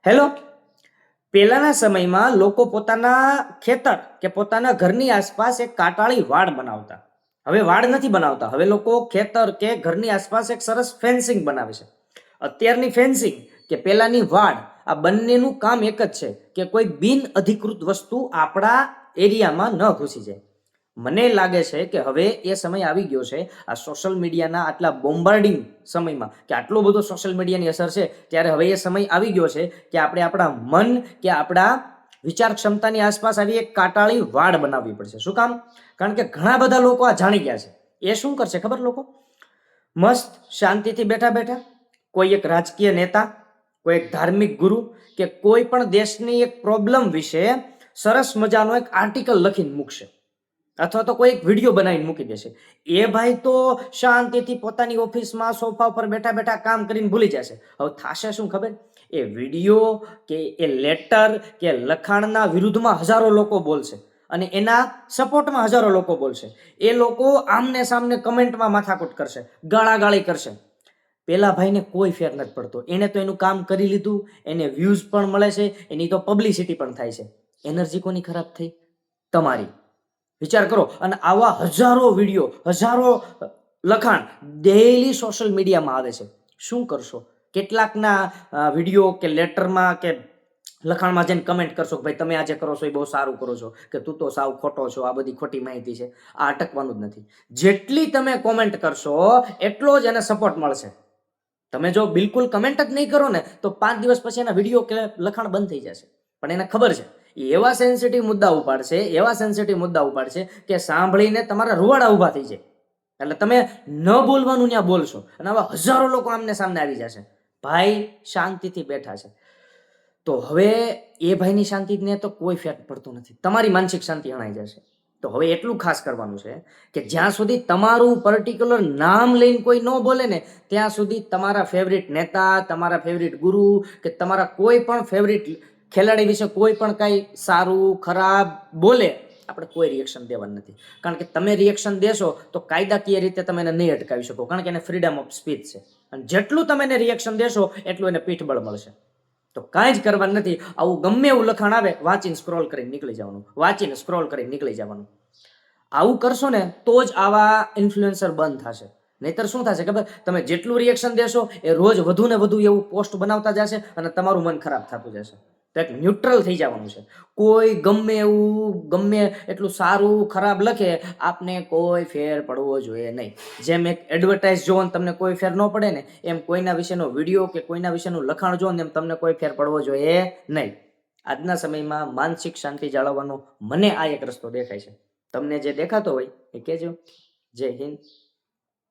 Hello. પહેલાના સમયમાં લોકો પોતાના ખેતર કે પોતાના ઘરની આસપાસ એક કાંટાળી વાડ બનાવતા. હવે વાડ નથી બનાવતા, હવે લોકો ખેતર કે ઘરની આસપાસ એક સરસ ફેન્સિંગ બનાવે છે. અત્યારની ફેન્સિંગ કે પહેલાની વાડ, આ બંનેનું કામ એક જ છે કે કોઈ બિન અધિકૃત વસ્તુ આપણા એરિયામાં ન ઘૂસી જાય. મને લાગે છે કે હવે એ સમય આવી ગયો છે, આ સોશિયલ મીડિયાના આટલા બોમ્બાર્ડિંગ સમયમાં, કે આટલો બધો સોશિયલ મીડિયાની અસર છે, ત્યારે હવે એ સમય આવી ગયો છે કે આપણે આપણા મન કે આપણા વિચાર ક્ષમતાની આસપાસ આવી એક કાંટાળી વાડ બનાવવી પડશે. શું કામ? કારણ કે ઘણા બધા લોકો આ જાણી ગયા છે. એ શું કરશે ખબર? લોકો મસ્ત શાંતિથી બેઠા બેઠા કોઈ એક રાજકીય નેતા, કોઈ એક ધાર્મિક ગુરુ કે કોઈ પણ દેશની એક પ્રોબ્લેમ વિશે સરસ મજાનો એક આર્ટિકલ લખીને મૂકશે, અથવા તો કોઈ એક વિડીયો બનાવીને મૂકી દેશે. એ ભાઈ તો શાંતિથી પોતાની ઓફિસમાં સોફા ઉપર બેઠા બેઠા કામ કરીને ભૂલી જશે. હવે થશે શું ખબર? એ વિડીયો કે એ લેટર કે લખાણના વિરુદ્ધમાં હજારો લોકો બોલશે અને એના સપોર્ટમાં હજારો લોકો બોલશે. એ લોકો આમને સામને કમેન્ટમાં માથાકૂટ કરશે, ગાળાગાળી કરશે. પેલા ભાઈને કોઈ ફેર નથી પડતો. એને તો એનું કામ કરી લીધું, એને વ્યૂઝ પણ મળે છે, એની તો પબ્લિસિટી પણ થાય છે. એનર્જી કોની ખરાબ થઈ? તમારી. વિચાર કરો. અને આવા હજારો વિડીયો, હજારો લખાણ ડેઈલી સોશિયલ મીડિયામાં આવે છે. શું કરશો? કેટલાકના વિડીયો કે લેટરમાં કે લખાણમાં જઈને કમેન્ટ કરશો કે ભાઈ તમે આજે કરો છો એ બહુ સારું કરો છો, કે તું તો સાવ ખોટો છો, આ બધી ખોટી માહિતી છે. આ અટકવાનું જ નથી. જેટલી તમે કોમેન્ટ કરશો એટલો જ એને સપોર્ટ મળશે. તમે જો બિલકુલ કમેન્ટ જ નહીં કરો ને, તો 5 દિવસ પછી એના વિડીયો કે લખાણ બંધ થઈ જશે. પણ એને ખબર છે, એવા સેન્સિટિવ મુદ્દા ઉપાડશે કે સાંભળીને તમારા રૂવાડા ઊભા થઈ જાય. એટલે તમે ન બોલવાનું ત્યાં બોલશો અને આવા હજારો લોકો આમને સામને આવી જશે. ભાઈ શાંતિથી બેઠા છે. તો હવે એ ભાઈની શાંતિને તો કોઈ ફેર પડતો નથી, તમારી માનસિક શાંતિ હણાઈ જશે. તો હવે એટલું ખાસ કરવાનું છે કે જ્યાં સુધી તમારું પર્ટિક્યુલર નામ લઈને કોઈ ન બોલે ને, ત્યાં સુધી તમારા ફેવરિટ નેતા, તમારા ફેવરિટ ગુરુ કે તમારા કોઈ પણ ફેવરિટ ખેલાડી વિશે કોઈ પણ કાંઈ સારું ખરાબ બોલે, આપણે કોઈ રિએક્શન દેવાનું નથી. કારણ કે તમે રિએક્શન દેશો તો કાયદાકીય રીતે તમે એને નહીં અટકાવી શકો, કારણ કે એને ફ્રીડમ ઓફ સ્પીચ છે. અને જેટલું તમે એને રિએક્શન દેશો એટલું એને પીઠબળ મળશે. તો કાંઈ જ કરવાનું નથી. આવું ગમે એવું લખાણ આવે, વાંચીને સ્ક્રોલ કરીને નીકળી જવાનું. આવું કરશો ને તો જ આવા ઇન્ફ્લુએન્સર બંધ થશે. નહીતર શું થશે ખબર? તમે જેટલું રિએક્શન દેશો એ રોજ વધુ ને વધુ એવું પોસ્ટ બનાવતા જશે અને તમારું મન ખરાબ થતું જશે. તો એક ન્યુટ્રલ થઈ જવાનું છે. કોઈ ગમે એવું ગમે એટલું સારું ખરાબ લખે, આપને કોઈ ફેર પડવો જોઈએ નહીં. જેમ એક એડવર્ટાઇઝ જોવો ને તમને કોઈ ફેર ન પડે ને, એમ કોઈના વિશેનો વિડીયો કે કોઈના વિશેનું લખાણ જોવો ને એમ તમને કોઈ ફેર પડવો જોઈએ નહીં. આજના સમયમાં માનસિક શાંતિ જાળવવાનો મને આ એક રસ્તો દેખાય છે. તમને જે દેખાતો હોય એ કહેજો. જય હિન્દ.